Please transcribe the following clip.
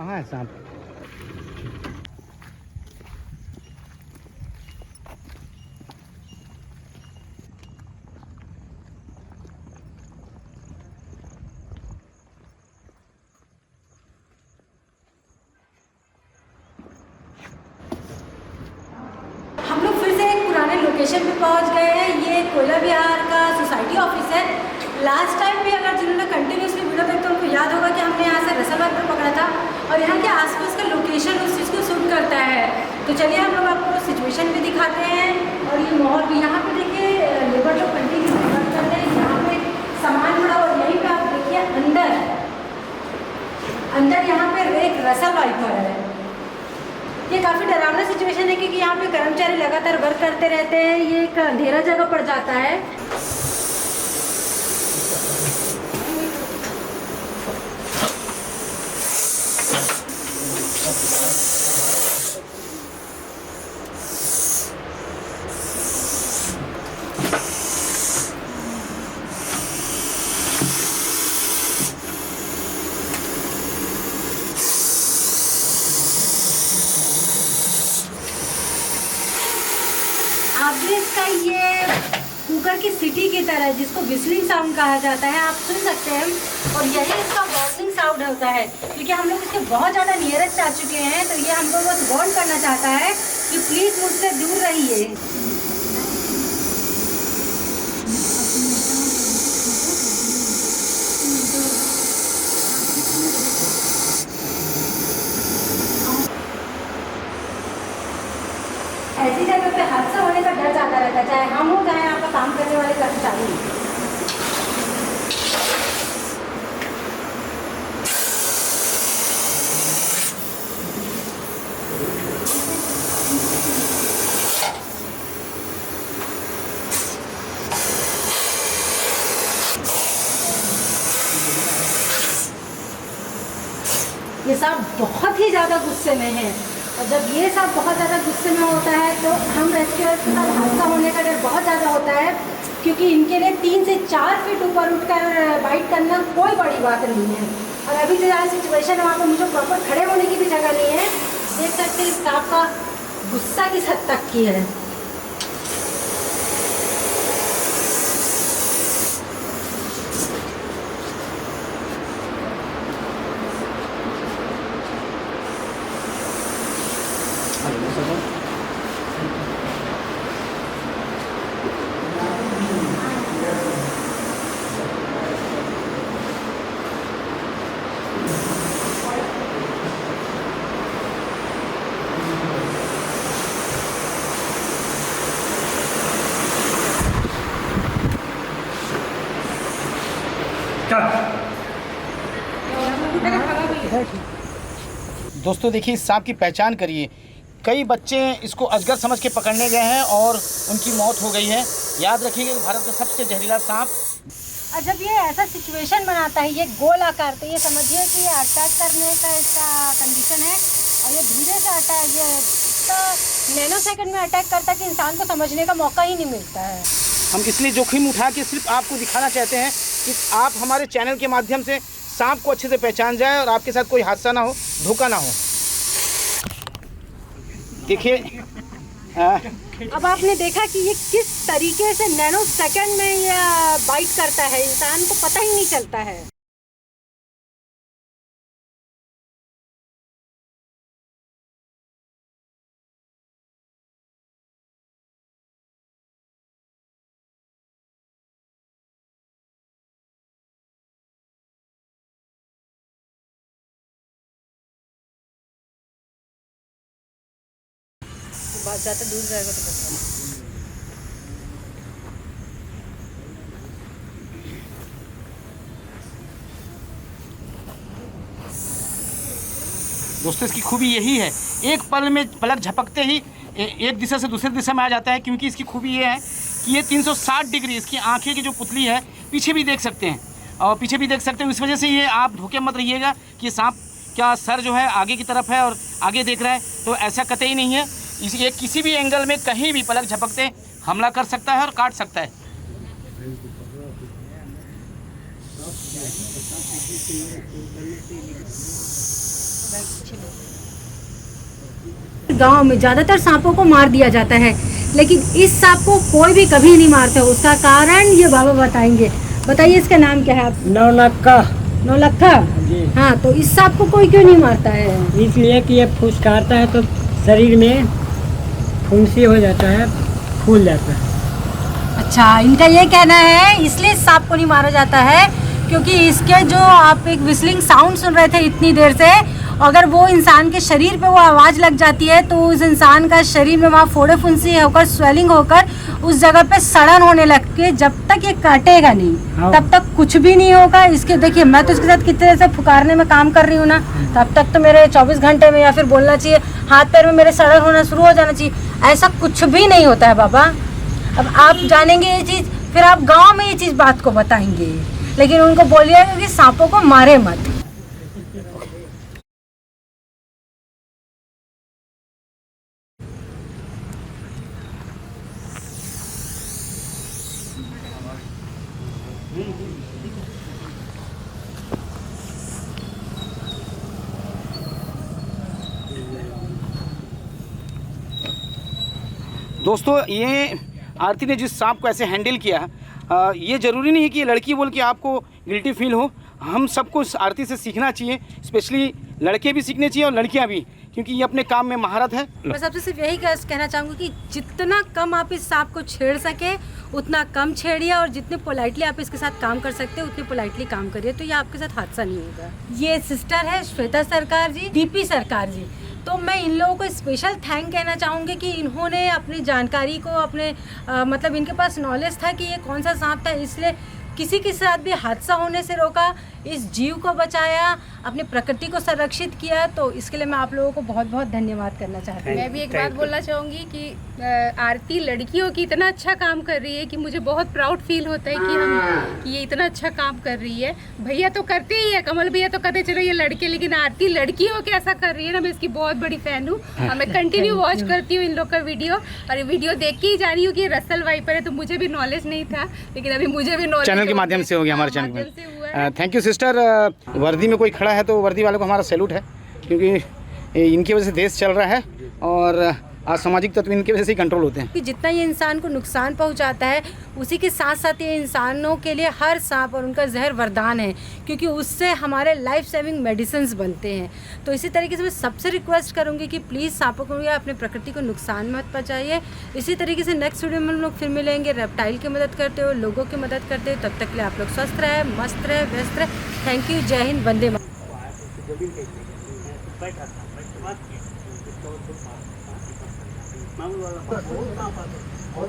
कहाँ है सांप? हम लोग फिर से एक पुराने लोकेशन पे पहुंच गए हैं। ये कोयला विहार का सोसाइटी ऑफिस है। लास्ट टाइम भी अगर जिन्होंने कंटिन्यूसली वीडियो देखते उनको याद होगा कि हमने यहाँ से रसलबाग पर पकड़ा था और यहाँ के आसपास का लोकेशन उस चीज़ को शूट करता है। तो चलिए हम लोग आपको सिचुएशन भी दिखाते हैं और ये माहौल भी। यहाँ पे देखिए लेबर लोग कंटिन्यूसली वर्क कर रहे हैं। यहाँ पे सामान पड़ा और यहीं पर आप देखिए अंदर यहाँ पे एक रसल वाइपर है। ये काफ़ी डरावना सिचुएशन है क्योंकि यहाँ पे कर्मचारी लगातार वर्क करते रहते हैं। ये एक अंधेरा जगह पड़ जाता है। आप भी इसका ये कुकर की सीटी की तरह जिसको विस्लिंग साउंड कहा जाता है आप सुन सकते हैं और यही इसका वार्निंग साउंड होता है क्योंकि हम लोग इसके बहुत ज़्यादा नियरेस्ट आ चुके हैं। तो ये हमको बस वार्न करना चाहता है कि प्लीज़ मुझसे दूर रहिए। ऐसी जगह पे हादसा होने का डर ज़्यादा रहता है, चाहे हम हो चाहे आपका काम करने वाले कर्मचारी। ये सांप बहुत ही ज़्यादा गुस्से में है और जब ये सांप बहुत ज़्यादा गुस्से में होता है तो हम रेस्क्यूअर्स के साथ हादसा होने का डर बहुत ज़्यादा होता है क्योंकि इनके लिए 3 से 4 फीट ऊपर उठकर बाइट करना कोई बड़ी बात नहीं है। और अभी जो यहाँ सिचुएशन है वहाँ पर मुझे प्रॉपर खड़े होने की भी जगह नहीं है। देख सकते हैं इस सांप का गुस्सा किस हद तक की है। दोस्तों देखिए इस सांप की पहचान करिए। कई बच्चे इसको अजगर समझ के पकड़ने गए हैं और उनकी मौत हो गई है। याद रखिएगा भारत का सबसे जहरीला सांप। और जब ये ऐसा सिचुएशन बनाता है, ये गोल आकार, तो ये समझिए कि ये अटैक करने का इसका कंडीशन है और ये धीरे से अटैक, ये तो नैनो सेकंड में अटैक करता है कि इंसान को समझने का मौका ही नहीं मिलता है। हम इसलिए जोखिम उठा के सिर्फ आपको दिखाना चाहते हैं कि आप हमारे चैनल के माध्यम से सांप को अच्छे से पहचान जाए और आपके साथ कोई हादसा ना हो, धोखा ना हो। देखिए अब आपने देखा कि ये किस तरीके से नैनो सेकंड में ये बाइट करता है, इंसान को पता ही नहीं चलता है। बहुत ज़्यादा दूर जाएगा तो पता। दोस्तों इसकी खूबी यही है, एक पल में पलक झपकते ही एक दिशा से दूसरी दिशा में आ जाता है। क्योंकि इसकी खूबी ये है कि ये 360 डिग्री इसकी आंखें की जो पुतली है पीछे भी देख सकते हैं और पीछे भी देख सकते हैं। इस वजह से ये आप धोखे मत रहिएगा कि सांप क्या सर जो है आगे की तरफ है और आगे देख रहा है, तो ऐसा कतई नहीं है। ये किसी भी एंगल में कहीं भी पलक झपकते हमला कर सकता है और काट सकता है। गांव में ज़्यादातर सांपों को मार दिया जाता है, लेकिन इस सांप को कोई भी कभी नहीं मारता। उसका कारण ये बाबा बताएंगे। बताइए इसका नाम क्या है आप? नौलक्खा। नौलक्खा जी। हाँ, तो इस सांप को कोई क्यों नहीं मारता है? इसलिए कि ये फुसकारता है तो शरीर में फुंसी हो जाता है, फूल जाता है। अच्छा, इनका ये कहना है इसलिए इस सांप को नहीं मारा जाता है क्योंकि इसके जो आप एक विस्लिंग साउंड सुन रहे थे इतनी देर से, अगर वो इंसान के शरीर पे वो आवाज़ लग जाती है तो उस इंसान का शरीर में वहाँ फोड़े फुंसी होकर स्वेलिंग होकर उस जगह पे सड़न होने लगती है। जब तक ये काटेगा नहीं तब तक कुछ भी नहीं होगा। इसके देखिए, मैं तो इसके साथ कितने देर से फुकारने में काम कर रही हूँ ना, तब तक तो मेरे 24 घंटे में या फिर बोलना चाहिए हाथ पैर में मेरे सड़न होना शुरू हो जाना चाहिए। ऐसा कुछ भी नहीं होता है बाबा। अब आप जानेंगे ये चीज़, फिर आप गाँव में ये चीज़ बात को बताएंगे, लेकिन उनको बोलिएगा कि सांपों को मारे मत। दोस्तों, ये आरती ने जिस सांप को ऐसे हैंडल किया, ये ज़रूरी नहीं है कि ये लड़की बोल के आपको गिल्टी फील हो। हम सबको इस आरती से सीखना चाहिए, स्पेशली लड़के भी सीखने चाहिए और लड़कियां भी, क्योंकि ये अपने काम में महारत है। मैं सबसे सिर्फ यही कहना चाहूँगी कि जितना कम आप इस सांप को छेड़ सके उतना कम छेड़िए, और जितने पोलाइटली आप इसके साथ काम कर सकते हैं उतने पोलाइटली काम करिए, तो ये आपके साथ हादसा नहीं होगा। ये सिस्टर है श्वेता सरकार जी, डीपी सरकार जी। तो मैं इन लोगों को स्पेशल थैंक कहना चाहूँगी कि इन्होंने अपनी जानकारी को अपने मतलब इनके पास नॉलेज था कि ये कौन सा सांप था, इसलिए किसी के साथ भी हादसा होने से रोका, इस जीव को बचाया, अपने प्रकृति को संरक्षित किया। तो इसके लिए मैं आप लोगों को बहुत बहुत धन्यवाद करना चाहती हूँ। मैं भी एक बात बोलना चाहूँगी कि आरती लड़कियों की इतना अच्छा काम कर रही है कि मुझे बहुत प्राउड फील होता है कि ये इतना अच्छा काम कर रही है। भैया तो करते ही है, कमल भैया तो कहते चलो ये लड़के, लेकिन आरती लड़की हो के ऐसा कर रही है ना, मैं इसकी बहुत बड़ी फ़ैन हूँ और मैं कंटिन्यू वॉच करती हूँ इन लोग का वीडियो, और वीडियो देख के ही जा रही हूँ कि ये रसल वाइपर है। तो मुझे भी नॉलेज नहीं था, लेकिन अभी मुझे भी नॉलेज चैनल के माध्यम से हो गया, हमारे चैनल में। Thank you sister. वर्दी में कोई खड़ा है तो वर्दी वालों को हमारा सैल्यूट है, क्योंकि इनकी वजह से देश चल रहा है और आज सामाजिक तत्व इनकी वजह से ही कंट्रोल होते हैं। कि जितना ये इंसान को नुकसान पहुंचाता है, उसी के साथ साथ ये इंसानों के लिए हर सांप और उनका जहर वरदान है, क्योंकि उससे हमारे लाइफ सेविंग मेडिसिन्स बनते हैं। तो इसी तरीके से मैं सबसे रिक्वेस्ट करूंगी कि प्लीज़ सांपों को या अपने प्रकृति को नुकसान मत पहुंचाइए। इसी तरीके से नेक्स्ट वीडियो में हम लोग फिर मिलेंगे। रेप्टाइल की मदद करते हो, लोगों की मदद करते हो। तब तक के लिए आप लोग स्वस्थ रहे, मस्त रहे, व्यस्त रहे। Thank you. जय हिंद, वंदे मातरम। और